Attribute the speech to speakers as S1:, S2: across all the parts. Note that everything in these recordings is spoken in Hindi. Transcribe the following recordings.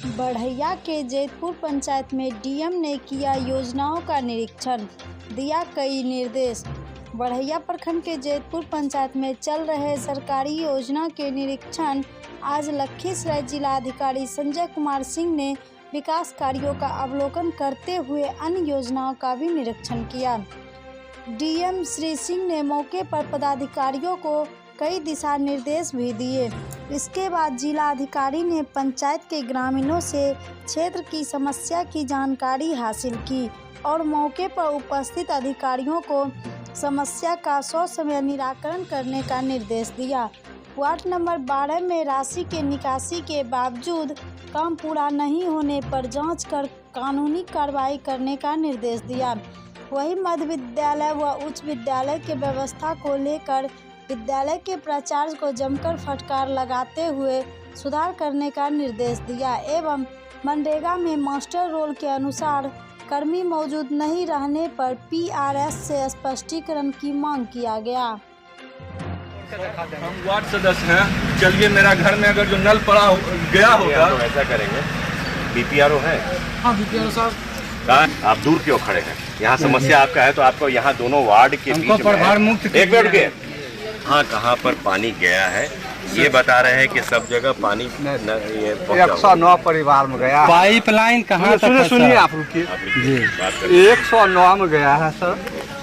S1: बढ़ैया के जैतपुर पंचायत में डीएम ने किया योजनाओं का निरीक्षण, दिया कई निर्देश। बढ़ैया प्रखंड के जैतपुर पंचायत में चल रहे सरकारी योजना के निरीक्षण आज लखीसराय जिलाधिकारी संजय कुमार सिंह ने विकास कार्यों का अवलोकन करते हुए अन्य योजनाओं का भी निरीक्षण किया। डीएम श्री सिंह ने मौके पर पदाधिकारियों को कई दिशा निर्देश भी दिए। इसके बाद जिलाधिकारी ने पंचायत के ग्रामीणों से क्षेत्र की समस्या की जानकारी हासिल की और मौके पर उपस्थित अधिकारियों को समस्या का ससमय निराकरण करने का निर्देश दिया। वार्ड नंबर 12 में राशि के निकासी के बावजूद काम पूरा नहीं होने पर जांच कर कानूनी कार्रवाई करने का निर्देश दिया। वहीं मध्य विद्यालय व उच्च विद्यालय के व्यवस्था को लेकर विद्यालय के प्राचार्य को जमकर फटकार लगाते हुए सुधार करने का निर्देश दिया एवं मनरेगा में मास्टर रोल के अनुसार कर्मी मौजूद नहीं रहने पर पीआरएस से स्पष्टीकरण की मांग किया गया।
S2: हम वार्ड सदस्य हैं, चलिए मेरा घर में अगर जो नल पड़ा गया होगा
S3: तो ऐसा करेंगे। बीपीआरओ है?
S4: हाँ बीपीआरओ साहब।
S3: कहाँ आप दूर क्यों खड़े हैं? यहाँ समस्या आपका है तो आपको यहाँ दोनों वार्ड के बीच में एक मिनट के हाँ कहाँ पर पानी गया है ये बता रहे हैं कि सब जगह पानी
S4: 109 परिवार में गया।
S5: पाइपलाइन कहाँ तक?
S4: सुनिए आप रुकिए। 109 में गया है सर।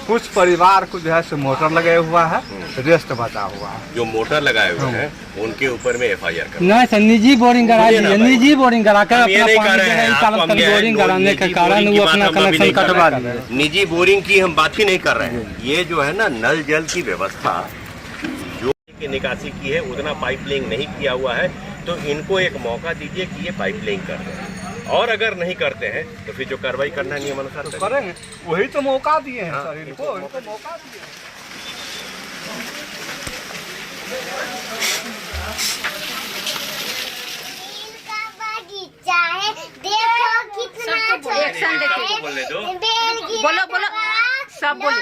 S4: कुछ परिवार को जो है से मोटर लगे हुआ है, रेस्ट बचा हुआ है।
S3: जो मोटर लगाए हुए हैं उनके ऊपर में एफआईआर कर
S5: नहीं सर, निजी बोरिंग करा दीजिए। निजी बोरिंग करा कर अपना बोरिंग कराने के कारण वो अपना कनेक्शन कटवा रहे।
S3: निजी बोरिंग की हम बात ही नहीं कर रहे हैं। ये जो है ना नल जल की व्यवस्था जो की निकासी की है उतना पाइपलाइन नहीं किया हुआ है तो इनको एक मौका दीजिए कि ये पाइपलाइन कर दें और अगर नहीं करते हैं तो फिर जो कार्रवाई करना है नियमानुसार
S4: तो करेंगे। वही तो मौका दिए हैं सर इनको मौका दिए।
S6: बगीचा है, देखो कितना
S7: बोलो बोलो सब बोलो।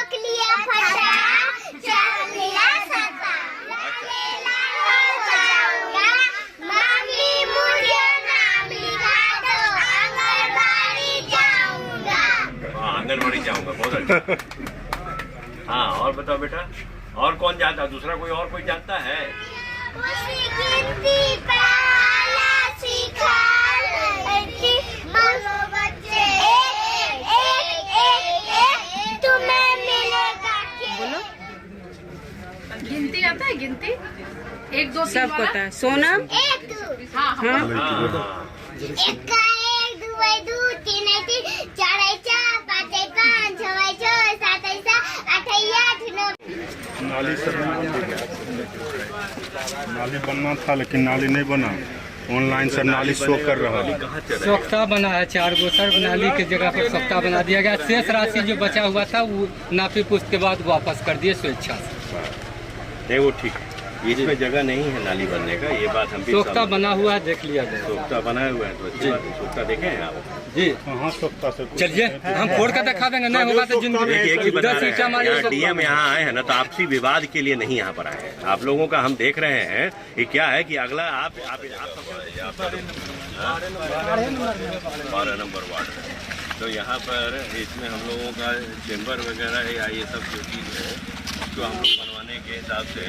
S3: आंगनबाड़ी जाऊंगा, बहुत अच्छा। हाँ और बताओ बेटा, और कौन जानता? दूसरा कोई और कोई जानता है?
S7: बोलो गिनती आता है? गिनती 1 2 3
S6: सब
S7: पता है। सोना हाँ हाँ
S2: नाली बनना था लेकिन नाली नहीं बना। ऑनलाइन सर नाली शो कर रहा है।
S5: सोख्ता बना है 4 गो सर, नाली के जगह पर सोख्ता बना दिया गया। शेष राशि जो बचा हुआ था वो नापी पुस्त के बाद वापस कर दिए स्वेच्छा से।
S3: नहीं वो ठीक है, इसमें जगह नहीं है नाली बनने का, ये बात हम भी
S5: सोख्ता बना हुआ है, देख लिया जाए।
S3: सोख्ता बनाया हुआ है तो अच्छी बात है। सोख्ता देखे हैं आप?
S5: जी
S2: हाँ सोख्ता से
S5: चलिए हम फोड़ कर दिखा देंगे। नहीं होगा तो
S3: डीएम यहाँ आए हैं ना तो आपसी विवाद के लिए नहीं यहाँ पर आए हैं। आप लोगों का हम देख रहे हैं कि क्या है कि अगला आप 12 नंबर वार्ड है तो यहाँ पर इसमें हम लोगों का चेम्बर वगैरह या ये सब जो चीज़ है तो हम लोग बनवाने के हिसाब से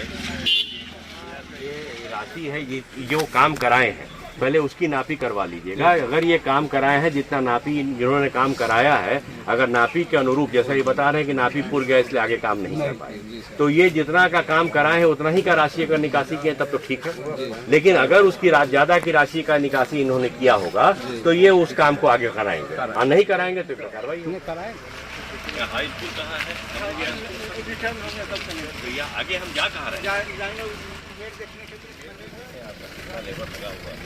S3: ये राशि है, ये जो काम कराए हैं पहले उसकी नापी करवा लीजिएगा। अगर ये काम कराए हैं जितना नापी जिन्होंने काम कराया है अगर नापी के अनुरूप, जैसा ये बता रहे हैं कि नापी पूर गया इसलिए आगे काम नहीं कर पाए, तो ये जितना का काम कराए हैं उतना ही का राशि अगर निकासी किए तब तो ठीक है। लेकिन अगर उसकी ज़्यादा की राशि का निकासी इन्होंने किया होगा तो ये उस काम को आगे कराएंगे और नहीं कराएंगे तो कार्रवाई कराएंगे। हाई स्कूल कहाँ है? भैया आगे हम जा कहाँ रहे हैं? लेबर लगा हुआ है।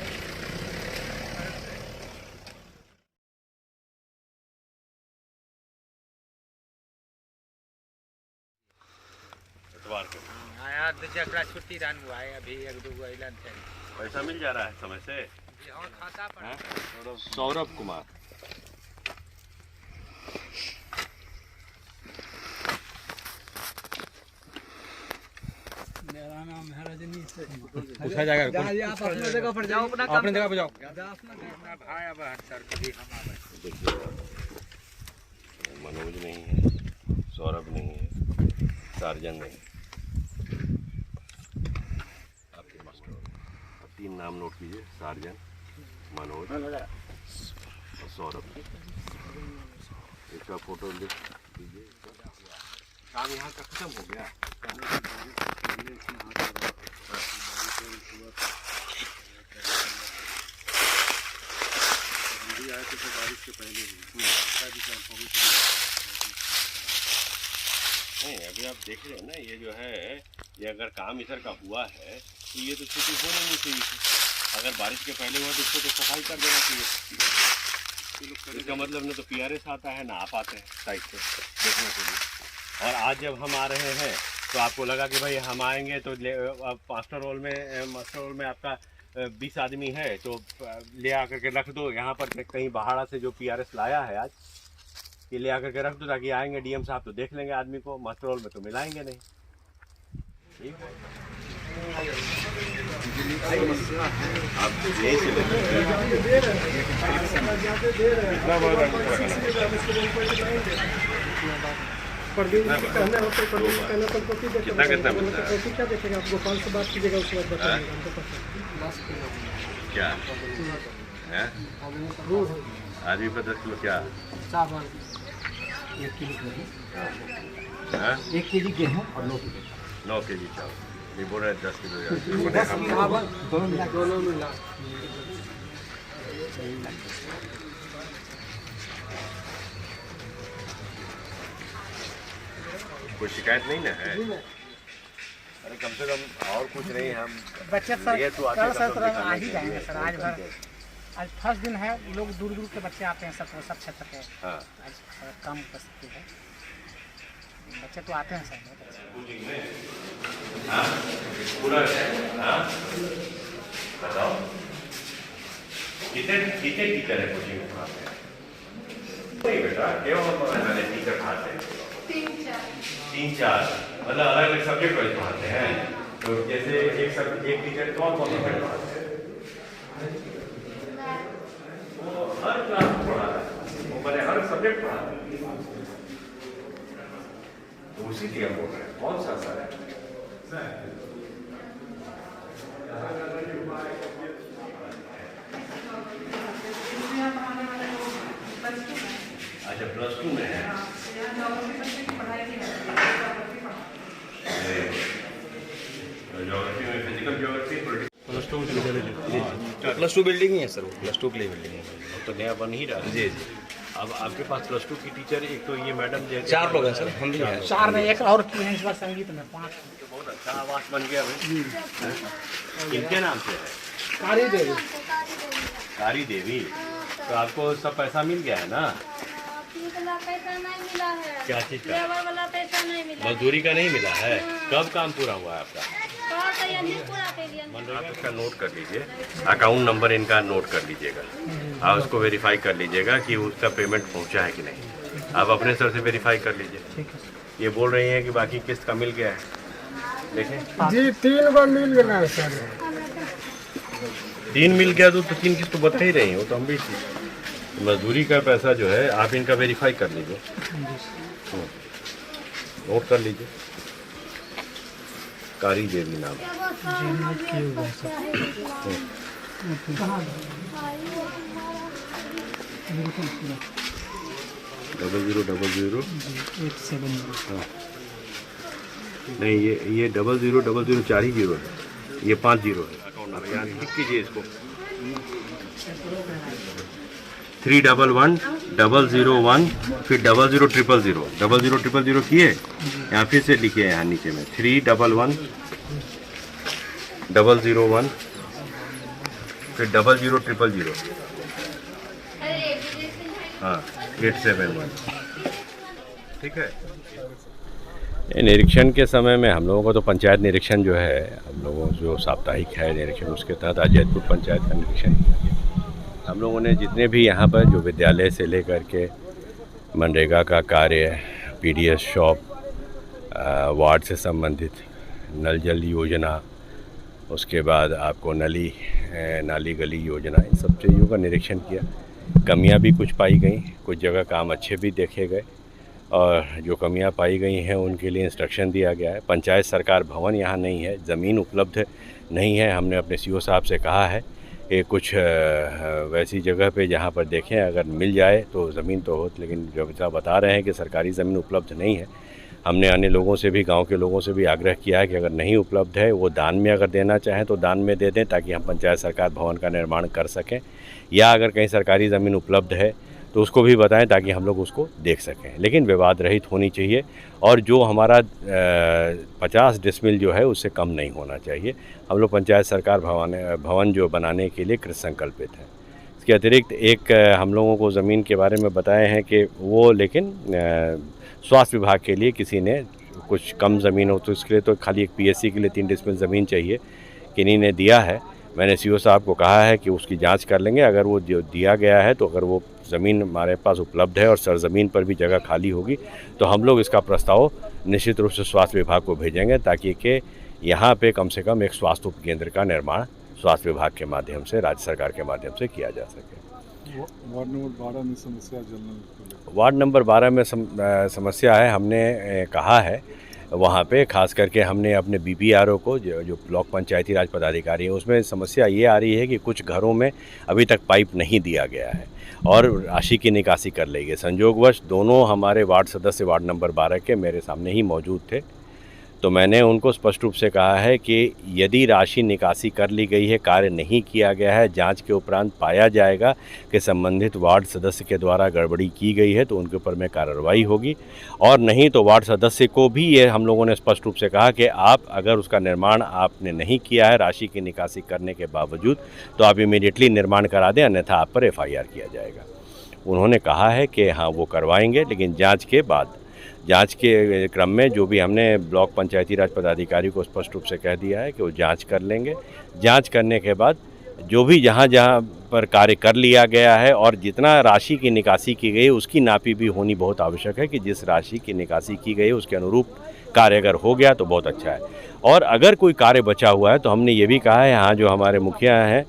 S5: आया छुट्टी दान हुआ है अभी 1-2 गो ऐलान है।
S3: पैसा मिल जा रहा है समय से?
S5: खाता पर
S3: सौरभ कुमार
S4: मेरा
S5: पूछा जाएगा।
S4: आप अपने जगह पर जाओ,
S5: अपने जगह पर जाओ।
S3: देखिए, मनोज नहीं है, सौरभ नहीं है, सार्जन नहीं है, आपके मास्टर। अब 3 नाम नोट कीजिए, सार्जन, मनोज और सौरभ। इसका फोटो लिख दीजिए। काम यहाँ का खत्म हो गया। नहीं, अभी आप देख रहे हैं ना, ये जो है, ये अगर काम इधर का हुआ है तो ये तो छुट्टी होनी नहीं चाहिए थी। अगर बारिश के पहले हुआ तो इसको तो सफाई कर देना चाहिए। इसका मतलब ना तो PRS आता है ना आप आते हैं साइड से देखने के लिए। और आज जब हम आ रहे हैं तो आपको लगा कि भाई हम आएंगे तो मास्टर रोल में आपका 20 आदमी है तो ले आकर के रख दो यहाँ पर। कहीं बहाड़ा से जो PRS लाया है आज, ये ले आकर के रख दो ताकि आएंगे DM साहब तो देख लेंगे आदमी को। मास्टर रोल में तो मिलाएंगे नहीं। ठीक है, आप यही से कितना मिलता है? क्या है? आदमी पर 10 किलो क्या?
S5: 1 केजी गेहूँ और
S3: 9 केजी चावल। ये बोल रहे हैं 10 किलो
S5: दोनों मिला।
S3: कोई शिकायत नहीं ना है? अरे कम से कम और कुछ नहीं, हम
S8: बच्चे सर
S3: ये तो आते
S8: सर
S3: कम से कम
S8: आ
S3: दिखाने
S8: ही
S3: के
S8: जाएंगे
S3: लिए।
S8: सर। आज भर, आज फर्स्ट दिन है, लोग दूर दूर के बच्चे आते हैं सब क्षेत्र के।
S3: हाँ,
S8: आज कम उपस्थिति है, बच्चे तो आते हैं सर।
S3: हाँ, पूरा हाँ, बताओ कितने टीचर है कोचिंग में पढ़ाते हैं? नहीं बेटा, केवल मैंने टीचर पढ़ाते हैं 3-4, मतलब अलग अलग सब्जेक्ट वाइज पढ़ाते हैं। तो जैसे एक टीचर कौन सब्जेक्ट पढ़ाते हैं? वो हर क्लास में पढ़ा रहा है, वो मैंने हर सब्जेक्ट पढ़ा है। तो उसी लिए हम बोल रहे हैं। कौन सा सर है? अच्छा, +2 में है। ज्योग्राफी में फिजिकल ज्योग्राफी
S9: +2 बिल्डिंग ही है सर, वो +2 के लिए बिल्डिंग है।
S3: तो नया बन ही रहा है। जी। अब आपके पास +2 की टीचर एक तो ये मैडम जो
S9: 4 लोग हैं सर, हम भी हैं।
S8: 4 में एक और की है इस बार संगीत में 5।
S3: तो बहुत अच्छा आवास बन गया भाई। इनके नाम से है
S8: कारी देवी।
S3: कारी देवी। तो आपको सब पैसा मिल गया है ना?
S1: पैसा नहीं मिला है,
S3: क्या चीज का?
S1: लेबर वाला पैसा नहीं मिला।
S3: मजदूरी का नहीं मिला है? कब काम पूरा हुआ है आपका? आप इसका नोट कर लीजिए, अकाउंट नंबर इनका नोट कर लीजिएगा। आप उसको वेरीफाई कर लीजिएगा कि उसका पेमेंट पहुंचा है कि नहीं। आप अपने सर से वेरीफाई कर लीजिए। ये बोल रही हैं कि बाकी किस्त का मिल गया है। देखें
S8: जी 3 बार मिल गया है सर।
S3: 3 मिल गया तो 3 किस्त तो बता ही रही हो। तो हम भी मजदूरी का पैसा जो है आप इनका वेरीफाई कर लीजिए, नोट कर लीजिए। कारी देवी नाम। डबल 000 हाँ। नहीं, ये 0000 4 ही 0 है, ये 5 0 है। अकाउंट नंबर यहाँ लिख कीजिए इसको। 311-001 फिर 0000 0000 किए। यहाँ फिर से लिखिए, यहाँ नीचे में 311-001 फिर 0000 हाँ 871। ठीक है। निरीक्षण के समय में हम लोगों का तो पंचायत निरीक्षण जो है, हम लोगों जो साप्ताहिक है निरीक्षण, उसके तहत आज जैतपुर पंचायत का निरीक्षण किया गया। हम लोगों ने जितने भी यहाँ पर जो विद्यालय से लेकर के मनरेगा का कार्य, PDS शॉप, वार्ड से संबंधित नल जल योजना, उसके बाद आपको नाली गली योजना, इन सब चीज़ों का निरीक्षण किया। कमियां भी कुछ पाई गई, कुछ जगह काम अच्छे भी देखे गए और जो कमियां पाई गई हैं उनके लिए इंस्ट्रक्शन दिया गया है। पंचायत सरकार भवन यहाँ नहीं है, ज़मीन उपलब्ध नहीं है। हमने अपने सीओ साहब से कहा है कि कुछ वैसी जगह पे जहाँ पर देखें अगर मिल जाए तो ज़मीन तो हो, लेकिन जो बता रहे हैं कि सरकारी ज़मीन उपलब्ध नहीं है। हमने अन्य लोगों से भी, गांव के लोगों से भी आग्रह किया है कि अगर नहीं उपलब्ध है, वो दान में अगर देना चाहें तो दान में दे दें, ताकि हम पंचायत सरकार भवन का निर्माण कर सकें, या अगर कहीं सरकारी ज़मीन उपलब्ध है तो उसको भी बताएं ताकि हम लोग उसको देख सकें। लेकिन विवाद रहित होनी चाहिए और जो हमारा 50 डिसमिल जो है उससे कम नहीं होना चाहिए। हम लोग पंचायत सरकार भवन जो बनाने के लिए कृत संकल्पित हैं। इसके अतिरिक्त एक हम लोगों को ज़मीन के बारे में बताए हैं कि वो, लेकिन स्वास्थ्य विभाग के लिए किसी ने कुछ कम ज़मीन हो तो इसके लिए तो खाली एक पीएससी के लिए 3 डिसमिल ज़मीन चाहिए, किन्हीं ने दिया है। मैंने सीओ साहब को कहा है कि उसकी जांच कर लेंगे, अगर वो जो दिया गया है तो अगर वो ज़मीन हमारे पास उपलब्ध है और सरज़मीन पर भी जगह खाली होगी तो हम लोग इसका प्रस्ताव निश्चित रूप से स्वास्थ्य विभाग को भेजेंगे, ताकि कि यहाँ पे कम से कम एक स्वास्थ्य उपकेंद्र का निर्माण स्वास्थ्य विभाग के माध्यम से, राज्य सरकार के माध्यम से किया जा सके।
S10: वार्ड नंबर 12 में समस्या
S3: वार्ड नंबर 12 में समस्या है। हमने कहा है वहाँ पे, खास करके हमने अपने BPRO को, जो ब्लॉक पंचायती राज पदाधिकारी है, उसमें समस्या ये आ रही है कि कुछ घरों में अभी तक पाइप नहीं दिया गया है और राशि की निकासी कर ली गई। संयोगवश दोनों हमारे वार्ड सदस्य वार्ड नंबर 12 के मेरे सामने ही मौजूद थे, तो मैंने उनको स्पष्ट रूप से कहा है कि यदि राशि निकासी कर ली गई है, कार्य नहीं किया गया है, जांच के उपरांत पाया जाएगा कि संबंधित वार्ड सदस्य के द्वारा गड़बड़ी की गई है तो उनके ऊपर में कार्रवाई होगी, और नहीं तो वार्ड सदस्य को भी ये हम लोगों ने स्पष्ट रूप से कहा कि आप अगर उसका निर्माण आपने नहीं किया है राशि की निकासी करने के बावजूद, तो आप इमीडिएटली निर्माण करा दें, अन्यथा आप पर FIR किया जाएगा। उन्होंने कहा है कि हाँ वो करवाएंगे, लेकिन जाँच के बाद, जांच के क्रम में जो भी हमने ब्लॉक पंचायती राज पदाधिकारी को स्पष्ट रूप से कह दिया है कि वो जांच कर लेंगे। जांच करने के बाद जो भी जहां पर कार्य कर लिया गया है और जितना राशि की निकासी की गई उसकी नापी भी होनी बहुत आवश्यक है कि जिस राशि की निकासी की गई उसके अनुरूप कार्य अगर हो गया तो बहुत अच्छा है। और अगर कोई कार्य बचा हुआ है तो हमने ये भी कहा है, यहाँ जो हमारे मुखिया हैं,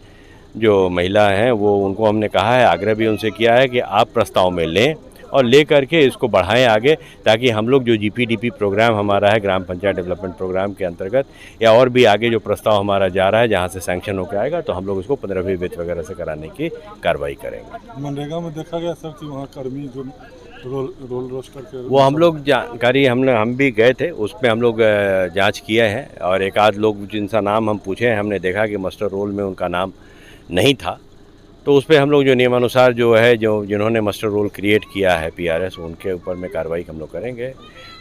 S3: जो महिला हैं, वो उनको हमने कहा है, आग्रह भी उनसे किया है कि आप प्रस्ताव में लें और ले करके इसको बढ़ाएं आगे, ताकि हम लोग जो GPDP प्रोग्राम हमारा है, ग्राम पंचायत डेवलपमेंट प्रोग्राम के अंतर्गत, या और भी आगे जो प्रस्ताव हमारा जा रहा है जहां से सैंक्शन होकर आएगा, तो हम लोग इसको 15वीं वित्त वगैरह से कराने की कार्रवाई करेंगे।
S10: मनरेगा में देखा गया सर कि वहाँ कर्मी जो रोल रोस्टर के,
S3: वो हम लोग जानकारी हम भी गए थे, उसमें हम लोग जाँच किए हैं और एक आध लोग जिनका नाम हम पूछे हैं, हमने देखा कि मास्टर रोल में उनका नाम नहीं था, तो उस पर हम लोग जो नियमानुसार जो है, जो जिन्होंने मास्टर रोल क्रिएट किया है PRS, उनके ऊपर में कार्रवाई हम लोग करेंगे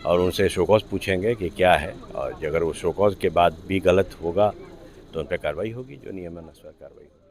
S3: और उनसे शोकॉज पूछेंगे कि क्या है, और अगर वो शोकॉज के बाद भी गलत होगा तो उन पर कार्रवाई होगी, जो नियमानुसार कार्रवाई होगी।